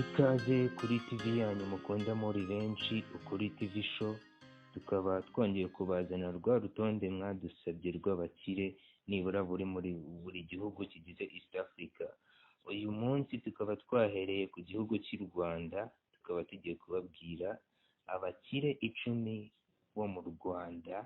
Ikaze kuri TV yanyu mukunda muri benshi, Ukuri TV show. Tukaba twongeye kubazana rwa rutonde mwadusabye rw'abakire nibura buri muri buri gihugu kigize East Africa. Uyu munsi tukaba twahereye ku gihugu cy'u Rwanda, tukaba tugiye kubabwira abakire 10 bo mu Rwanda,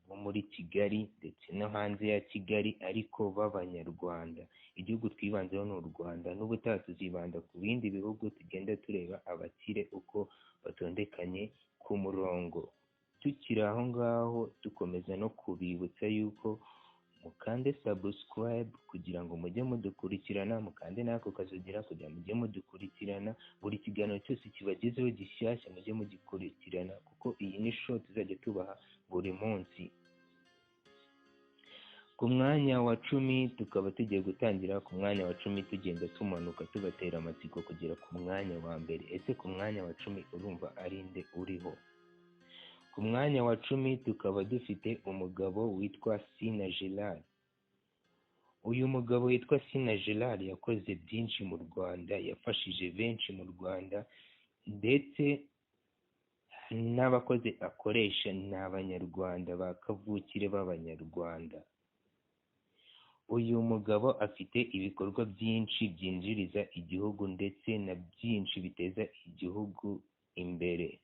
bo muri Kigali ndetse no hanze ya Kigali ariko b'Abanyarwanda. Igihugu twibanzeho ni u Rwanda, n'ubutaha tuzibanda ku bindi bihugu tugenda tureba abakire uko batondekanye ku murongo. Tukiri aho ngaho dukomeza no kubibutsa yuko mukande subscribe kugira ngo mujye mudukurikirana, mukande n'ako kazugira kugira ngo mujye mudukurikirana, buri kiganiro cyose kibagezeho gishyashya mujye mugikurikirana, kuko iyi ni show tuzajya tubaha buri munsi. Ku mwanya wa 10 tukaba tugiye gutangira ku mwanya wa 10 tugenda tumanuka tubatera amatsiko kugera ku mwanya wa mbere. Ese ku mwanya wa 10 urumva ari nde uriho? Ku mwanya wa 10 tukaba dufite umugabo witwa Sina Gerard. Uyu mugabo witwa Sina Gerard yakoze byinshi mu Rwanda, yafashije benshi mu Rwanda, ndetse n'abakozi akoresha ni Abanyarwanda ba kavukire b'Abanyarwanda. Uyu mugabo afite ibikorwa byinshi byinjiriza igihugu ndetse na byinshi biteza igihugu imbere.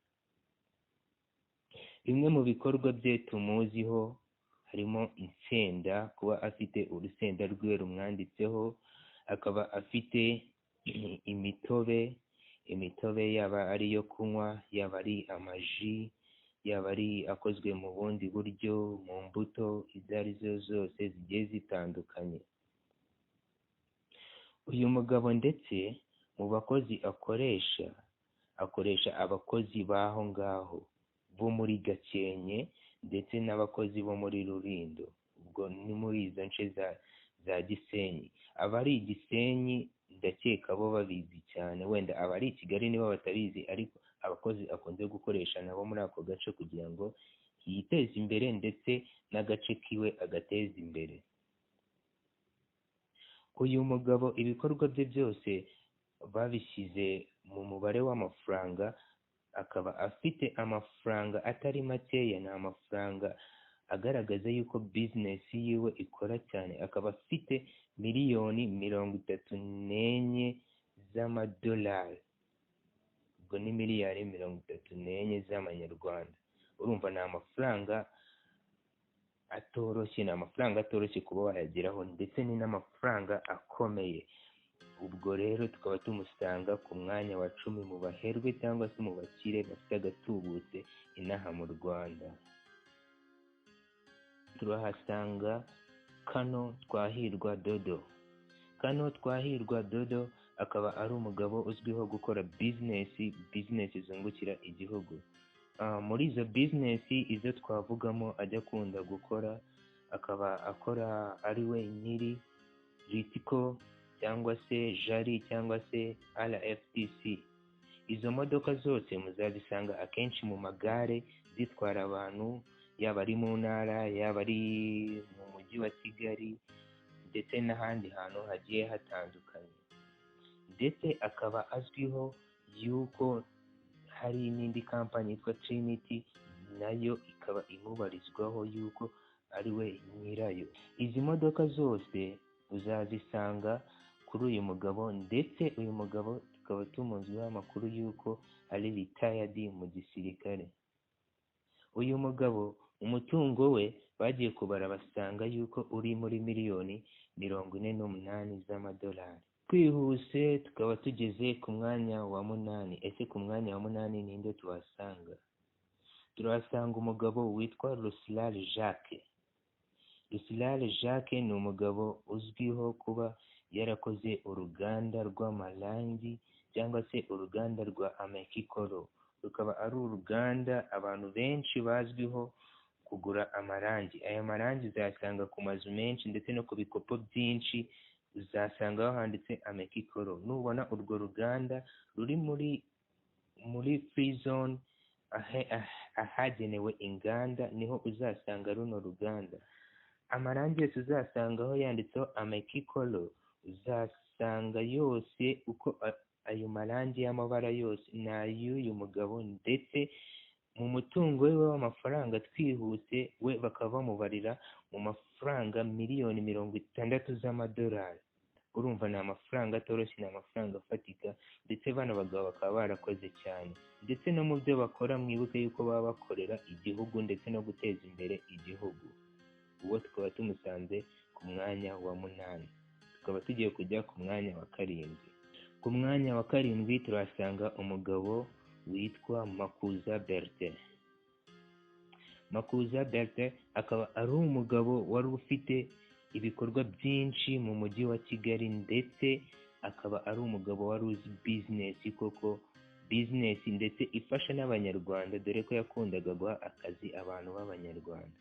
Bimwe mu bikorwa bye tumuziho harimo insenda, kuba afite urusenda rwe rumwanditseho, akaba afite imitobe yaba ari iyo kunywa, yaba ari amaji, yaba ari akozwe mu bundi buryo, mu mbuto izo ari zo zose zigiye zitandukanye. Uyu mugabo ndetse mu bakozi akoresha abakozi b'aho ngaho bo muri Gakenke ndetse n'abakozi bo muri Rulindo, ubwo ni muri izo nce za Gisenyi. Abari i Gisenyi ndakeka bo babizi cyane, wenda abari i Kigali nibo batabizi, ariko abakozi akunze gukoresha nabo muri ako gace kugira ngo yiteze imbere ndetse n'agace kiwe agateze imbere. Uyu mugabo ibikorwa bye byose babishyize mu mubare w'amafaranga, akaba afite amafaranga atari makeya, ni amafaranga agaragaza yuko business yiwe ikora cyane. Akaba afite miliyoni 34 z'amadolari, ubwo ni miliyari 34 z'amanyarwanda. Urumva ni amafaranga atoroshye kuba wayageraho, ndetse ni n'amafaranga akomeye. Ubwo rero tukaba tumusanga ku mwanya wa 10 mu baherwe cyangwa se mu bakire bafite agatubutse inaha mu Rwanda. Turahasanga Kano Twahirwa Dodo. Kano Twahirwa Dodo akaba ari umugabo uzwiho gukora business zungukira igihugu. Muri izo business izo twavugamo ajya akunda gukora, akaba akora ari we nyiri Ritco cyangwa se Jari cyangwa se RFTC. Izo modoka zose muzazisanga akenshi mu magare zitwara abantu, yaba ari mu ntara, yaba ari mu mujyi wa Kigali ndetse n'ahandi hantu hagiye hatandukanye. Ndetse akaba azwiho yuko hari n'indi kampani yitwa Trinity, nayo ikaba imubarizwaho yuko ari we nyirayo. Izi modoka zose uzazisanga kuri uyu mugabo, ndetse uyu mugabo tukaba tumuziho amakuru yuko ari retired mu gisirikare. Uyu mugabo umutungo we bagiye kubara basanga yuko uri muri miliyoni 48 z'amadolari. Twihuse tukaba tugeze ku mwanya wa 8. Ese ku mwanya wa 8 ninde tuhasanga? Turahasanga umugabo witwa Ruslan Jacques. Ruslan Jacques ni umugabo uzwiho kuba yarakoze uruganda rw'amarangi cyangwa se uruganda rwa Amekikoro. Rukaba ari uruganda abantu benshi bazwiho kugura amarangi. Aya marangi uzasanga ku mazu menshi ndetse no ku bikopo byinshi uzasangaho handitse Amekikoro. Nubona urwo ruganda ruri muri free zone ahagenewe inganda, niho uzasanga runo ruganda. Amarangi yose uzasangaho yanditseho Amekikoro uzasanga yose uko ayo marangi y'amabara yose ni ay'uyu mugabo, ndetse mu mutungo we w'amafaranga twihuse we bakaba bamubarira mu mafaranga miliyoni 60 z'amadolari. Urumva ni amafaranga atoroshye, ni amafaranga afatika, ndetse bano bagabo bakaba barakoze cyane, ndetse no mu byo bakora mwibuke yuko baba bakorera igihugu ndetse no guteza imbere igihugu. Uwo tukaba tumusanze ku mwanya wa 8, tukaba tugiye kujya ku mwanya wa 7. Ku mwanya wa 7 turasanga umugabo witwa Makuza Bertin. Makuza Bertin akaba ari umugabo wari ufite ibikorwa byinshi mu mujyi wa Kigali, ndetse akaba ari umugabo wari uzi bizinesi koko, bizinesi ndetse ifasha n'abanyarwanda, dore ko yakundaga guha akazi abantu b'abanyarwanda.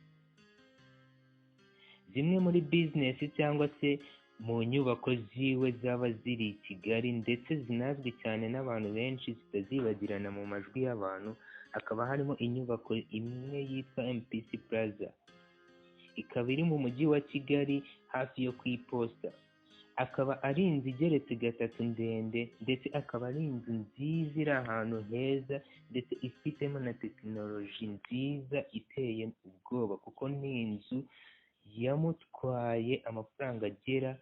Zimwe muri bizinesi cyangwa se mu nyubako ziwe zaba ziri i Kigali ndetse zinazwi cyane n'abantu benshi zitazibagirana mu majwi y'abantu, hakaba harimo inyubako imwe yitwa MPC Plaza, ikaba iri mu mujyi wa Kigali hafi yo ku iposita. Akaba ari inzu igeretse 3 ndende, ndetse akaba ari inzu nziza iri ahantu heza, ndetse ifitemo na tekinoloji nziza iteye ubwoba, kuko ni inzu yamutwaye amafaranga agera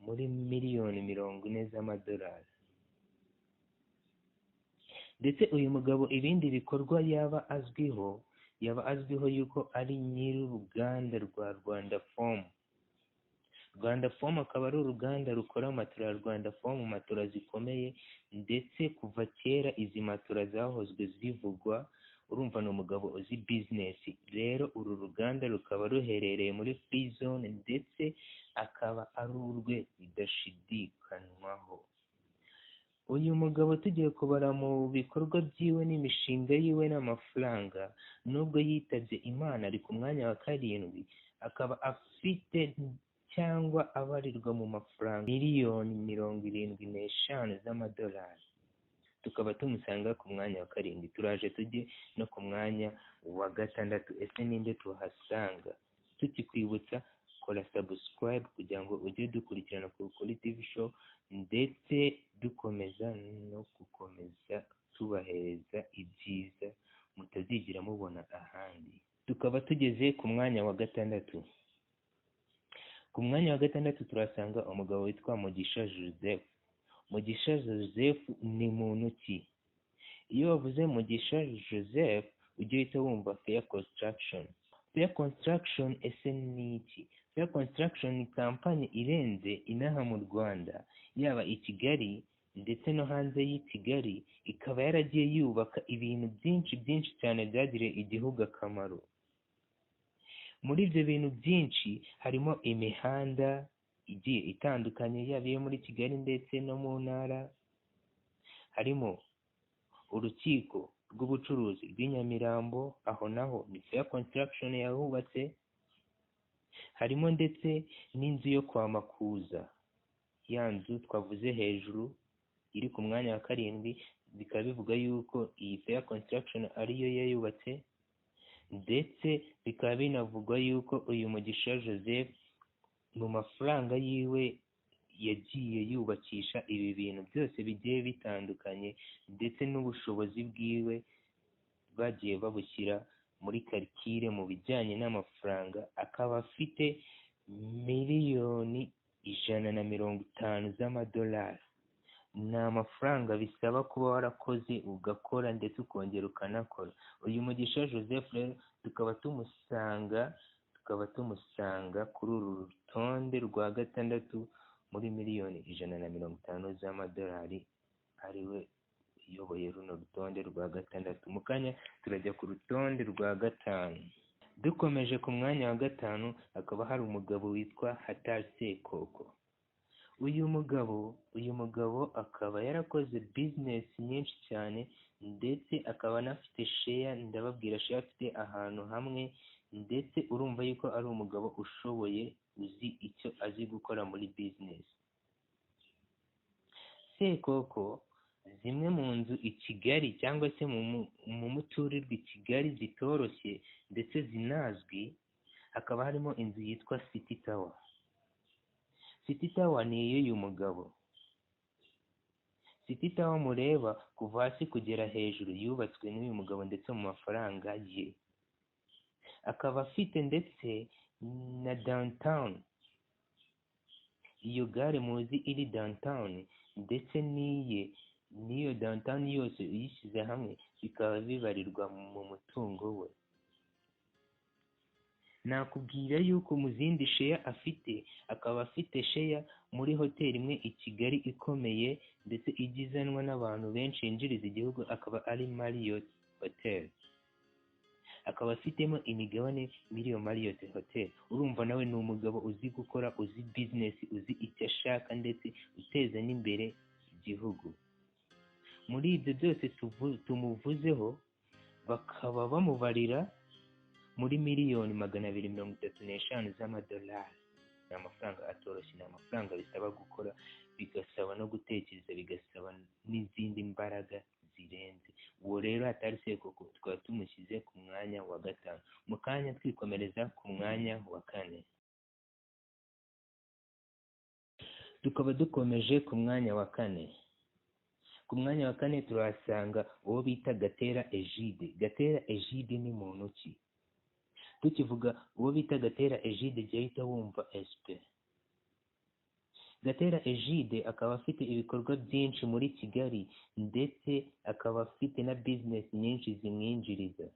muri miliyoni 40 z'amadolari. Ndetse uyu mugabo ibindi bikorwa yaba azwiho yuko ari nyir'uruganda rwa Rwanda Foam. Rwanda Foam akaba ari uruganda rukora matora Rwanda Foam, matora zikomeye, ndetse kuva kera izi matora zahozwe zivugwa. Urumva ni umugabo uzi bizinesi. Rero uru ruganda rukaba ruherereye muri Free Zone, ndetse akaba ari urwe bidashidikanywaho. Uyu mugabo tugiye kubara mu bikorwa byiwe n'imishinga yiwe n'amafaranga, nubwo yitabye Imana ari ku mwanya wa 7, akaba afite cyangwa abarirwa mu mafaranga miliyoni 75 z'amadolari. Tukaba tumusanga ku mwanya wa 7. Turaje tujye no ku mwanya wa 6. Ese ninde tuhasanga? Tukikwibutsa kora subscribe kugira ngo ujye dukurikirana kuri TV show, ndetse dukomeza no gukomeza tubahereza ibyiza mutazigira mubona ahandi. Tukaba tugeze ku mwanya wa 6. Ku mwanya wa 6 turasanga umugabo witwa Mugisha Joseph. Mugisha Joseph ni muntu ki? Iyo wavuze Mugisha Joseph ujye uhita wumva Fair Construction. Fair Construction ese ni iki? Fair Construction ni kampani irenze inaha mu Rwanda, yaba i Kigali ndetse no hanze y'i Kigali, ikaba yaragiye yubaka ibintu byinshi cyane byagiriye igihugu akamaro. Muri ibyo bintu byinshi harimo imihanda igiye itandukanye, yaba iyo muri Kigali ndetse no mu ntara. Harimo urukiko rw'ubucuruzi rw'i Nyamirambo, aho naho ni Fair Construction yahubatse. Harimo ndetse n'inzu yo kwa Makuza, ya nzu twavuze hejuru iri ku mwanya wa 7, bikaba bivuga yuko iyi Fair Construction ariyo yayubatse. Ndetse bikaba binavugwa yuko uyu Mugisha Joseph mu mafaranga yiwe yagiye yubakisha ibi bintu byose bigiye bitandukanye, ndetse n'ubushobozi bwiwe bagiye babushyira muri karikire mu bijyanye n'amafaranga. Akaba afite miliyoni 150 z'amadolari. Ni amafaranga bisaba kuba warakoze ugakora ndetse ukongera ukanakora. Uyu Mugisha Joseph rero tukaba tumusanga kuri uru rutonde rwa 6 muri miliyoni 150 z'amadolari, ariwe uyoboye runo rutonde rwa 6. Mu kanya turajya ku rutonde rwa 5. Dukomeje ku mwanya wa 5 hakaba hari umugabo witwa Hatari Sekoko. Uyu mugabo akaba yarakoze business nyinshi cyane, ndetse akaba anafite share. Ndababwira share afite ahantu hamwe, ndetse urumva yuko ari umugabo ushoboye, uzi icyo azi gukora muri business. Sekoko, zimwe mu nzu i Kigali cyangwa se mu muturirwa i Kigali zitoroshye ndetse zinazwi, hakaba harimo inzu yitwa City Tower. City Tower ni iy'uyu mugabo. City Tower mureba kuva hasi kugera hejuru yubatswe n'uyu mugabo ndetse mu mafaranga ye. Akaba afite ndetse na downtown, iyo gare muzi iri downtown ndetse n'iyo downtown yose uyishyize hamwe bikaba bibarirwa mu mutungo we. Nakubwira yuko mu zindi share afite, akaba afite share muri hoteli imwe i Kigali ikomeye ndetse igizanwa n'abantu benshi yinjiriza igihugu, akaba ari Marriott Hotel. Akaba afitemo imigabane muri iyo Marriott Hotel. Urumva nawe ni umugabo uzi gukora, uzi business, uzi icyo ashaka ndetse uteza n'imbere igihugu. Muri ibyo byose tumuvuzeho bakaba bamubarira muri miliyoni 235 z'amadolari. Ni amafaranga atoroshye, ni amafaranga bisaba gukora, bigasaba no gutekereza, bigasaba n'izindi mbaraga zirenze. Uwo rero atari Sekoko, tukaba tumushyize ku mwanya wa 5. Mu kanya twikomereza ku mwanya wa 4. Tukaba dukomeje ku mwanya wa 4. Ku mwanya wa 4 turahasanga uwo bita Gatera Egide. Gatera Egide ni muntu ki? Tukivuga uwo bita Gatera Egide jya uhita wumva SP. Gatera Egide akaba afite ibikorwa byinshi muri Kigali ndetse akaba afite na business nyinshi zimwinjiriza.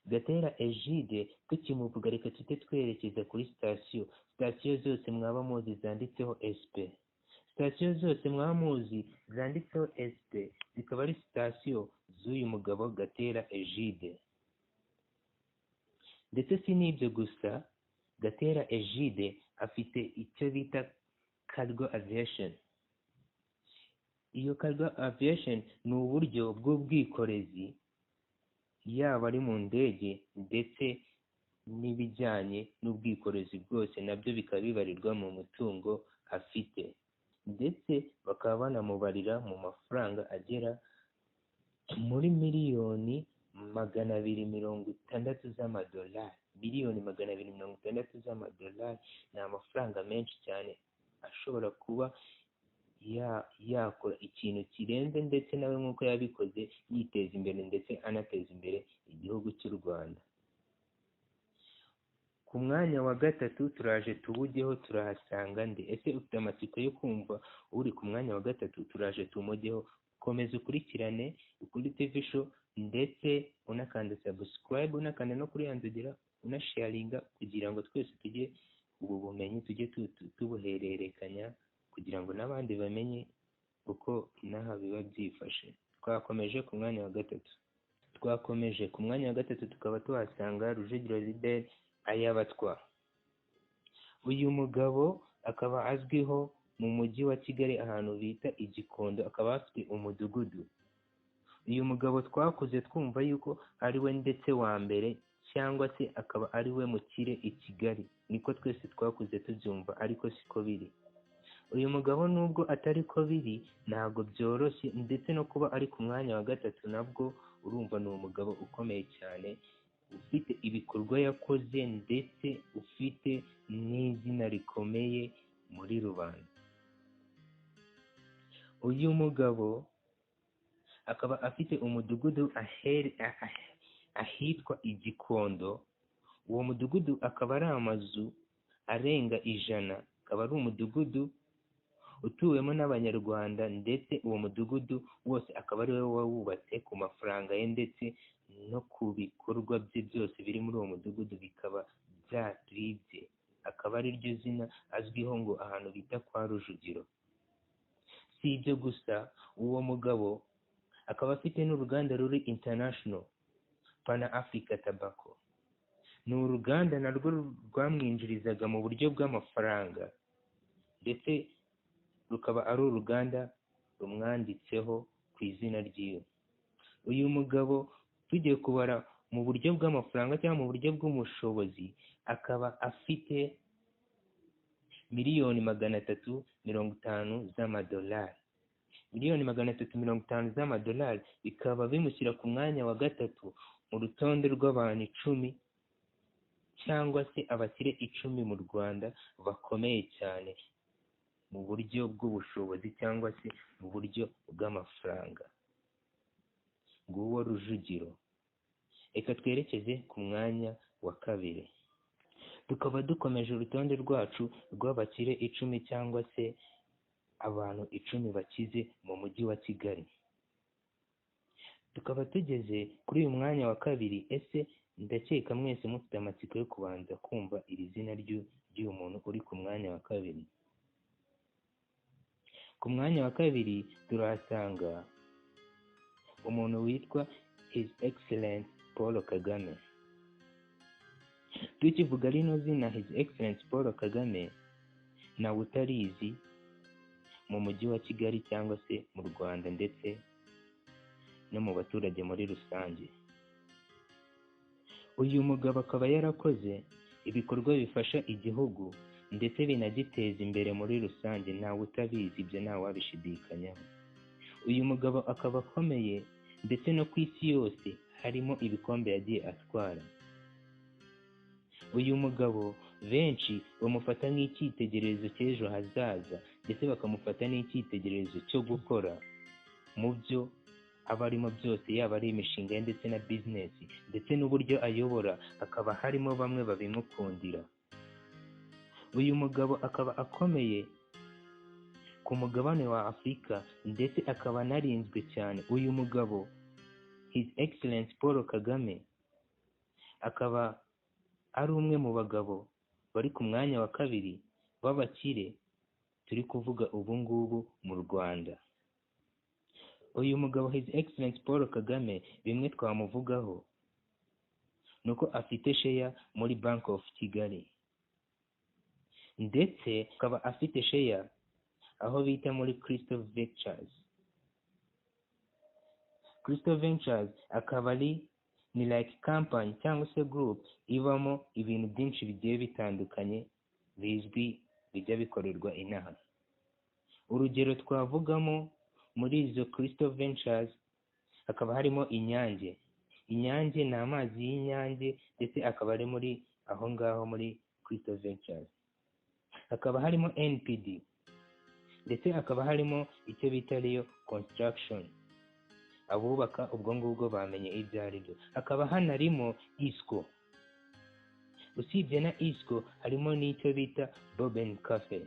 Gatera Egide tukimuvuga reka tujye twerekeza kuri sitasiyo zose mwaba muzi zanditseho SP. Sitasiyo zose mwaba muzi zanditseho SP zikaba ari sitasiyo z'uyu mugabo Gatera Egide. Ndetse si n'ibyo gusa, Gatera Egide afite icyo bita cargo aviation. Iyo cargo aviation ni uburyo bw'ubwikorezi, yaba ari mu ndege ndetse n'ibijyanye n'ubwikorezi bwose nabyo bikaba bibarirwa mu mutungo afite. Ndetse bakaba banamubarira mu mafaranga agera muri miliyoni 260 z'amadolari. Miliyoni 260 z'amadolari ni amafaranga menshi cyane, ashobora kuba yakora ikintu kirenze ndetse nawe nk'uko yabikoze yiteza imbere ndetse anateza imbere igihugu cy'u Rwanda. Ku mwanya wa 3 turaje tuwujyeho, turahasanga nde? Ese ufite amatsiko yo kumva uri ku mwanya wa 3? Turaje tumujyeho. Komeza ukurikirane kuri TV show ndetse unakanda subscribe, unakanda no kuri yanzogera, unasharinga kugira ngo twese tujye ubu bumenyi tujye tubuhererekanya kugira ngo n'abandi bamenye uko inaha biba byifashe. Twakomeje ku mwanya wa 3. Twakomeje ku mwanya wa 3 tukaba tuhasanga Rujugiro Libert Ayabatwa. Uyu mugabo akaba azwiho mu mujyi wa Kigali ahantu bita i Gikondo, akaba afite umudugudu. Uyu mugabo twakuze twumva yuko ari we ndetse wa mbere cyangwa se akaba ari we mukire i Kigali, niko twese twakuze tubyumva, ariko siko biri. Uyu mugabo nubwo atari ko biri ntabwo byoroshye, ndetse no kuba ari ku mwanya wa 3 nabwo urumva ni umugabo ukomeye cyane, ufite ibikorwa yakoze ndetse ufite n'izina rikomeye muri rubanda. Uyu mugabo akaba afite umudugudu ahitwa i Gikondo. Uwo mudugudu akaba ari amazu arenga 100, akaba ari umudugudu utuwemo n'Abanyarwanda, ndetse uwo mudugudu wose akaba ari we wawubatse ku mafaranga ye, ndetse no ku bikorwa bye byose biri muri uwo mudugudu bikaba byaribye. Akaba ari ryo zina azwiho ngo ahantu bita kwa Rujugiro. Si ibyo gusa, uwo mugabo akaba afite n'uruganda ruri international, Pana Africa Tobacco. Ni uruganda narwo rwamwinjirizaga mu buryo bw'amafaranga, ndetse rukaba ari uruganda rumwanditseho ku izina ryiwe. Uyu mugabo tugiye kubara mu buryo bw'amafaranga cyangwa mu buryo bw'umushobozi, akaba afite miliyoni 350 z'amadolari. Miliyoni 350 z'amadolari bikaba bimushyira ku mwanya wa 3 mu rutonde rw'abantu 10 cyangwa se abakire 10 mu Rwanda bakomeye cyane. mu buryo bw'ubushobozi cyangwa se mu buryo bw'amafaranga. Nguwo Rujugiro. Reka twerekeze ku mwanya wa kabiri. Tukaba dukomeje urutonde rwacu rw'abakire 10 cyangwa se abantu 10 bakize mu mujyi wa Kigali. Tukaba tugeze kuri uyu mwanya wa kabiri. Ese ndakeka mwese mufite amatsiko yo kubanza kumva iri zina ry'uyu muntu uri ku mwanya wa kabiri. Ku mwanya wa kabiri turahasanga umuntu witwa His Excellence Paul Kagame. Tukivuga rino zina His Excellence Paul Kagame, nawe utarizi mu mujyi wa Kigali cyangwa se mu Rwanda ndetse no mu baturage muri rusange. Uyu mugabo akaba yarakoze ibikorwa bifasha igihugu ndetse binagiteza imbere muri rusange, ntawe utabizi, ibyo ntawe wabishidikanyaho. Uyu mugabo akaba akomeye ndetse no ku isi yose harimo ibikombe yagiye atwara. Uyu mugabo benshi bamufata nk'icyitegererezo cy'ejo hazaza ndetse bakamufata n'icyitegererezo cyo gukora mu byo aba arimo byose, yaba ari imishinga ye ndetse na bizinesi ndetse n'uburyo ayobora, hakaba harimo bamwe babimukundira. Uyu mugabo akaba akomeye ku mugabane wa Afurika ndetse akaba anarinzwe cyane. Uyu mugabo His Excellence Paul Kagame akaba ari umwe mu bagabo bari ku mwanya wa kabiri w'abakire turi kuvuga ubu ngubu mu Rwanda. Uyu mugabo His Excellence Paul Kagame bimwe twamuvugaho nuko afite share muri Bank of Kigali ndetse akaba afite share aho bita muri Crystal Ventures. Crystal Ventures akaba ni like company cyangwa se group ibamo ibintu byinshi bigiye bitandukanye bizwi bijya bikorerwa inaha. Urugero twavugamo muri izo Crystal Ventures hakaba harimo Inyange. Inyange ni amazi y'Inyange ndetse akaba ari muri aho ngaho muri Crystal Ventures. Hakaba harimo NPD ndetse hakaba harimo icyo bita Rio Construction, abubaka ubwo ngubwo bamenye ibyo ari byo. Hakaba hanarimo Isco. Usibye na Isco harimo n'icyo bita Boben Cafe.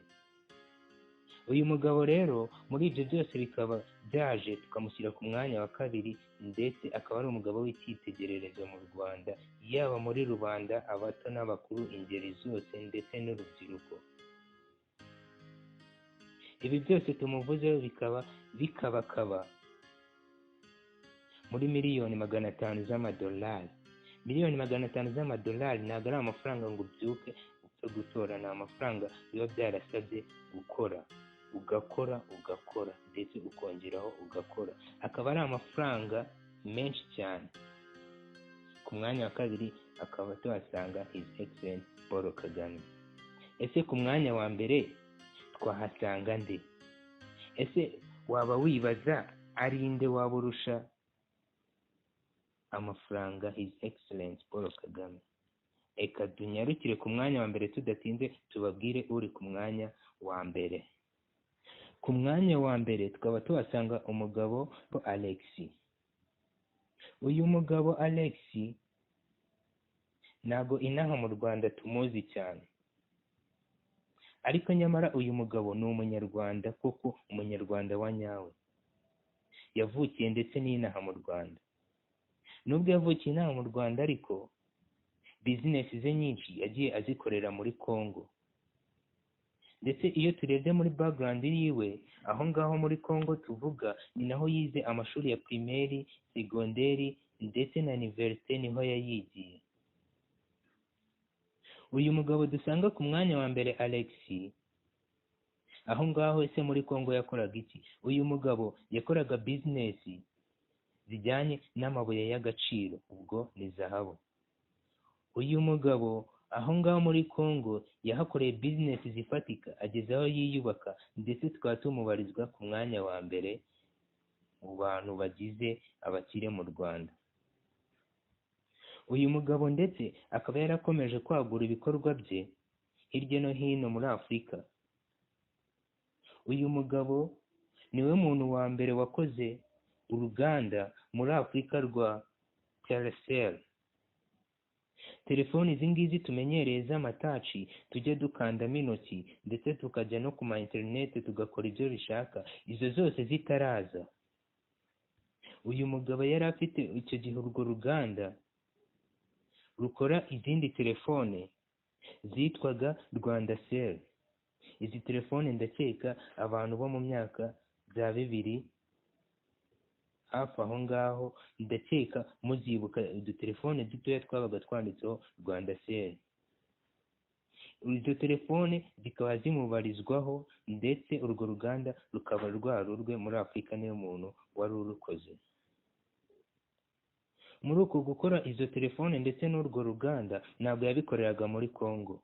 Uyu mugabo rero muri ibyo byose bikaba byaje tukamushyira ku mwanya wa kabiri ndetse akaba ari umugabo w'icyitegererezo mu Rwanda, yaba muri rubanda, abato n'abakuru, ingeri zose ndetse n'urubyiruko. Ibi byose tumuvuzeho bikabakaba muri miliyoni 500 z'amadolari. Miliyoni 500 z'amadolari ntabwo ari amafaranga ngo ubyuke upfe gutora, ni amafaranga biba byarasabye gukora, ugakora ndetse ukongeraho ugakora. Akaba ari amafaranga menshi cyane. Ku mwanya wa kabiri akaba tuhasanga His Excellence Paul Kagame. Ese ku mwanya wa mbere twahasanga nde? Ese waba wibaza ari nde waba urusha amafaranga His Excellence Paul Kagame? Eka dunyarukire ku mwanya wa mbere tudatinze tubabwire uri ku mwanya wa mbere. Ku mwanya wa mbere tukaba tuhasanga umugabo Alex. Uyu mugabo Alex ntago inaha mu Rwanda tumuzi cyane, ariko nyamara uyu mugabo ni umunyarwanda koko, umunyarwanda wa nyawe. Yavukiye ndetse n'inaha mu Rwanda. Nubwo yavukiye inaha mu Rwanda ariko bizinesi ze nyinshi yagiye azikorera muri Congo. Ndetse iyo turebye muri background yiwe aho ngaho muri Congo tuvuga, ni naho yize amashuri ya primaire, segonderi ndetse na université niho yayigiye. Uyu mugabo dusanga ku mwanya wa mbere Alex, aho ngaho ese muri Congo yakoraga iki? Uyu mugabo yakoraga business zijyanye n'amabuye y'agaciro, ubwo ni zahabu. Uyu mugabo aho ngaho muri Congo yahakoreye business zifatika, ageze aho yiyubaka ndetse tukaba tumubarizwa ku mwanya wa mbere mu bantu bagize abakire mu Rwanda. Uyu mugabo ndetse akaba yarakomeje kwagura ibikorwa bye hirya no hino muri Afurika. uyu mugabo niwe muntu wa mbere wakoze uruganda muri Afurika rwa Telecel. Telefoni izi ngizi tumenyereye z'amataci tujya dukandamo intoki ndetse tukajya no ku ma interineti tugakora ibyo bishaka, izo zose zitaraza, uyu mugabo yari afite icyo gihe urwo ruganda rukora izindi telefone zitwaga Rwandacell. Izi telefone ndakeka abantu bo mu myaka bya 2000 hafi aho ngaho ndakeka muzibuka udutelefone dutoya twabaga twanditseho Rwandacell. Izo telefone zikaba zimubarizwaho ndetse urwo ruganda rukaba rwarurwe muri Afurika, niyo muntu wari urukoze. Muri uko gukora izo telefone ndetse n'urwo ruganda ntabwo yabikoreraga muri Congo.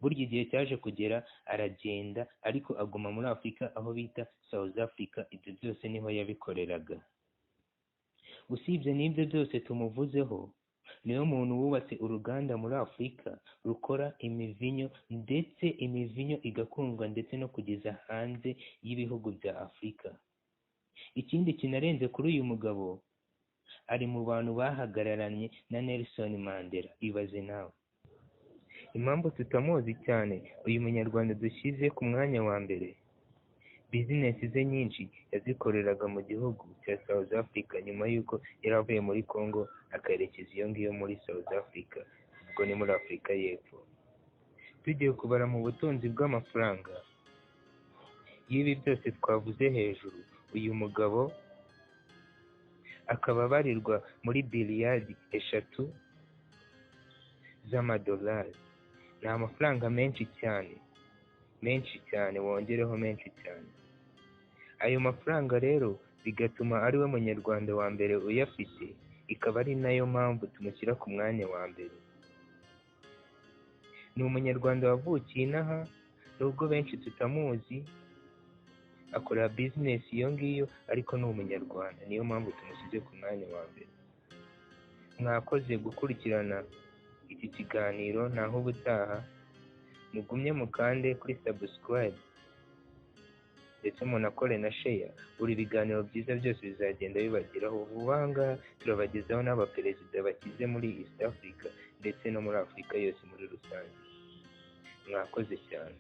Burya igihe cyaje kugera aragenda, ariko aguma muri Afurika aho bita South Africa. Ibyo byose niho yabikoreraga. Usibye n'ibyo byose tumuvuzeho, niyo muntu wubatse uruganda muri Afurika rukora imivinyo, ndetse imivinyo igakundwa ndetse no kugeza hanze y'ibihugu bya Afurika. Ikindi kinarenze kuri uyu mugabo, ari mu bantu bahagararanye na Nelson Mandela. Ibaze nawe. Impamvu tutamuzi cyane uyu munyarwanda dushyize ku mwanya wa mbere, bizinesi ze nyinshi yazikoreraga mu gihugu cya South Africa nyuma y'uko yari avuye muri Congo akerekeza iyo ngiyo muri South Africa, ubwo ni muri Afurika y'Epfo. Tugiye kubara mu butunzi bw'amafaranga y'ibi byose twavuze hejuru, uyu mugabo akaba abarirwa muri biliyari 3 z'amadolari. Ni amafaranga menshi cyane, wongereho menshi cyane. Ayo mafaranga rero bigatuma ari we munyarwanda wa mbere uyafite, ikaba ari nayo mpamvu tumushyira ku mwanya wa mbere. Ni umunyarwanda wavukiye inaha, nubwo benshi tutamuzi, akora business iyo ngiyo, ariko ni umunyarwanda, niyo mpamvu tumushyize ku mwanya wa mbere. Mwakoze gukurikirana iki kiganiro, naho ubutaha mugumye mukande kuri subscribe ndetse munakore na share. Buri biganiro byiza byose bizagenda bibageraho vuba. Ngaha turabagezaho n'abaperezida bakize muri East Africa ndetse no muri Afurika yose muri rusange. Mwakoze cyane.